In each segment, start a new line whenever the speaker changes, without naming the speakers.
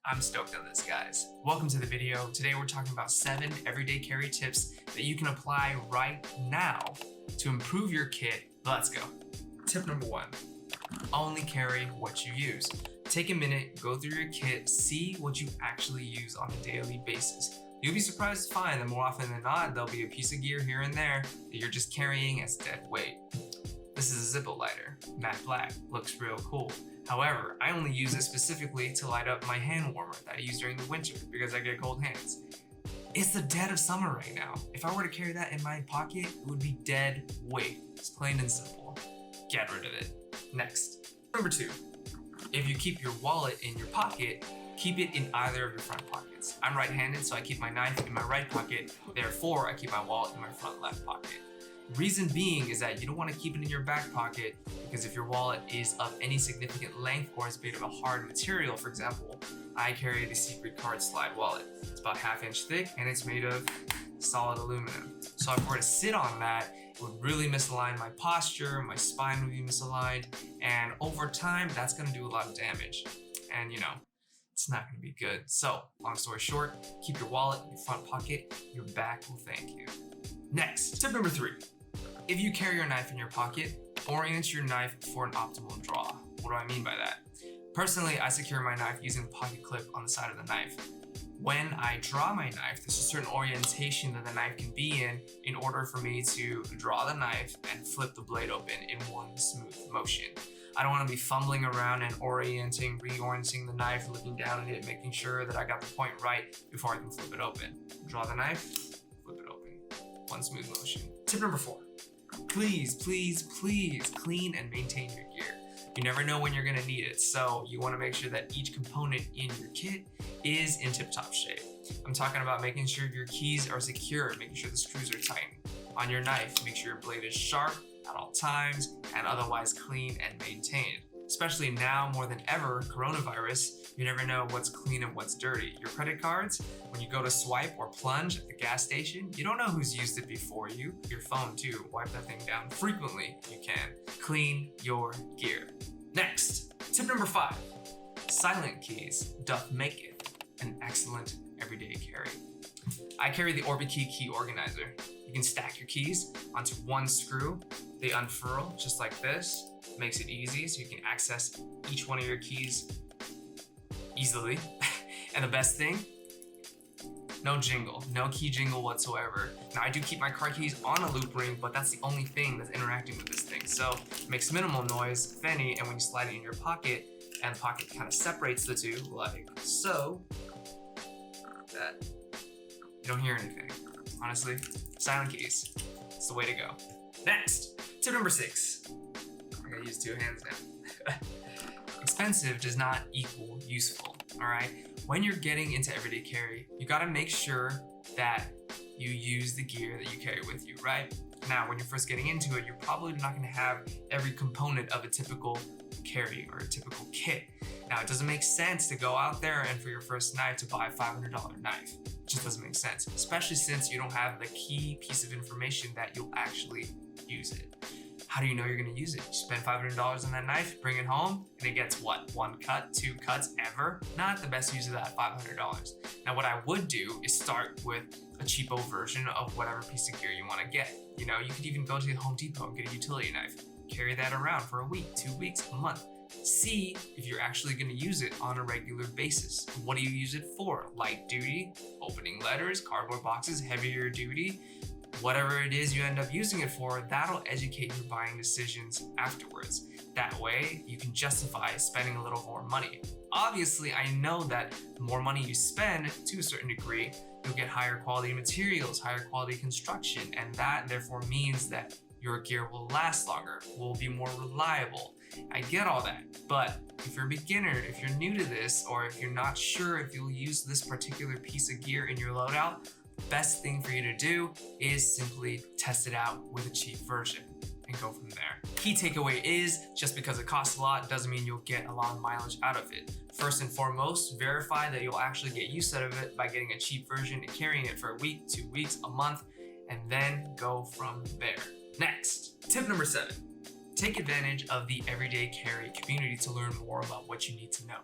I'm stoked on this, guys. Welcome to the video. Today we're talking about 7 everyday carry tips that you can apply right now to improve your kit. Let's go. Tip number 1, only carry what you use. Take a minute, go through your kit, see what you actually use on a daily basis. You'll be surprised to find that more often than not, there'll be a piece of gear here and there that you're just carrying as dead weight. This is a Zippo lighter, matte black, looks real cool. However, I only use it specifically to light up my hand warmer that I use during the winter because I get cold hands. It's the dead of summer right now. If I were to carry that in my pocket, it would be dead weight. It's plain and simple. Get rid of it. Next. Number 2, if you keep your wallet in your pocket, keep it in either of your front pockets. I'm right-handed, so I keep my knife in my right pocket. Therefore, I keep my wallet in my front left pocket. Reason being is that you don't want to keep it in your back pocket because if your wallet is of any significant length or is made of a hard material, for example, I carry the Secret Card Slide wallet. It's about 1/2 inch thick and it's made of solid aluminum. So if I were to sit on that, it would really misalign my posture, my spine would be misaligned, and over time, that's going to do a lot of damage. And it's not going to be good. So long story short, keep your wallet in your front pocket, your back will thank you. Next, tip number 3. If you carry your knife in your pocket, orient your knife for an optimal draw. What do I mean by that? Personally, I secure my knife using a pocket clip on the side of the knife. When I draw my knife, there's a certain orientation that the knife can be in order for me to draw the knife and flip the blade open in one smooth motion. I don't want to be fumbling around and reorienting the knife, looking down at it, making sure that I got the point right before I can flip it open. Draw the knife, flip it open. One smooth motion. Tip number 4. Please clean and maintain your gear. You never know when you're going to need it, so you want to make sure that each component in your kit is in tip-top shape. I'm talking about making sure your keys are secure, making sure the screws are tight. On your knife, make sure your blade is sharp at all times and otherwise clean and maintained. Especially now more than ever, coronavirus, you never know what's clean and what's dirty. Your credit cards, when you go to swipe or plunge at the gas station, you don't know who's used it before you. Your phone too, wipe that thing down frequently if you can. Clean your gear. Next, tip number 5. Silent keys doth make it an excellent everyday carry. I carry the Orbitkey key organizer. You can stack your keys onto one screw. They unfurl just like this. Makes it easy so you can access each one of your keys easily. And the best thing, no jingle, no key jingle whatsoever. Now I do keep my car keys on a loop ring, but that's the only thing that's interacting with this thing. So it makes minimal noise, if any, and when you slide it in your pocket, and the pocket kind of separates the two, like so, that you don't hear anything. Honestly, silent keys, it's the way to go. Next, tip number 6. I gotta use 2 hands now. Expensive does not equal useful, all right? When you're getting into everyday carry, you gotta make sure that you use the gear that you carry with you, right? Now, when you're first getting into it, you're probably not gonna have every component of a typical carry or a typical kit. Now, it doesn't make sense to go out there and for your first knife to buy a $500 knife. It just doesn't make sense, especially since you don't have the key piece of information that you'll actually use it. How do you know you're gonna use it? You spend $500 on that knife, bring it home, and it gets what? 1 cut, 2 cuts ever? Not the best use of that $500. Now, what I would do is start with a cheapo version of whatever piece of gear you wanna get. You could even go to the Home Depot and get a utility knife. Carry that around for a week, 2 weeks, a month. See if you're actually gonna use it on a regular basis. What do you use it for? Light duty, opening letters, cardboard boxes, heavier duty? Whatever it is you end up using it for, that'll educate your buying decisions afterwards. That way, you can justify spending a little more money. Obviously, I know that the more money you spend, to a certain degree, you'll get higher quality materials, higher quality construction, and that therefore means that your gear will last longer, will be more reliable. I get all that, but if you're a beginner, if you're new to this, or if you're not sure if you'll use this particular piece of gear in your loadout, best thing for you to do is simply test it out with a cheap version and go from there. Key takeaway is, just because it costs a lot doesn't mean you'll get a lot of mileage out of it. First and foremost, verify that you'll actually get use out of it by getting a cheap version and carrying it for a week, 2 weeks, a month, and then go from there. Next, tip number 7. Take advantage of the Everyday Carry community to learn more about what you need to know.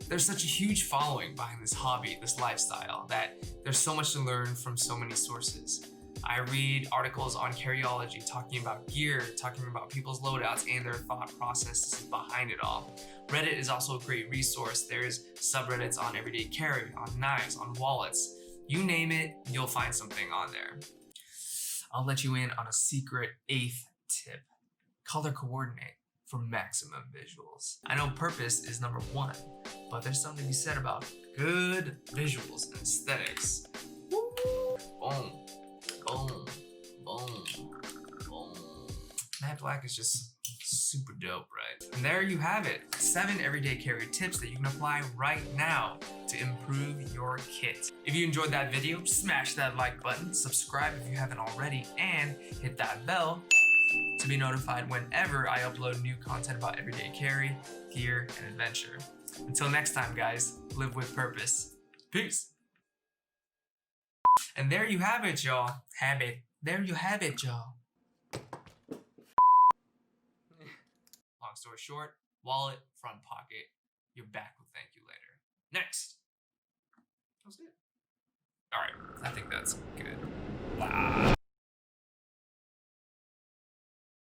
There's such a huge following behind this hobby, this lifestyle, that there's so much to learn from so many sources. I read articles on carryology talking about gear, talking about people's loadouts and their thought processes behind it all. Reddit is also a great resource. There's subreddits on everyday carry, on knives, on wallets. You name it, you'll find something on there. I'll let you in on a secret 8th tip. Color coordinate for maximum visuals. I know purpose is number 1, but there's something to be said about good visuals and aesthetics. Woo! Boom, boom, boom, boom. Matte black is just super dope, right? And there you have it, 7 everyday carry tips that you can apply right now to improve your kit. If you enjoyed that video, smash that like button, subscribe if you haven't already, and hit that bell to be notified whenever I upload new content about everyday carry, gear, and adventure. Until next time, guys, live with purpose. Peace. And there you have it, y'all. There you have it, y'all. Long story short, wallet, front pocket. Your back will thank you later. Next. That was good. All right, I think that's good. Wow.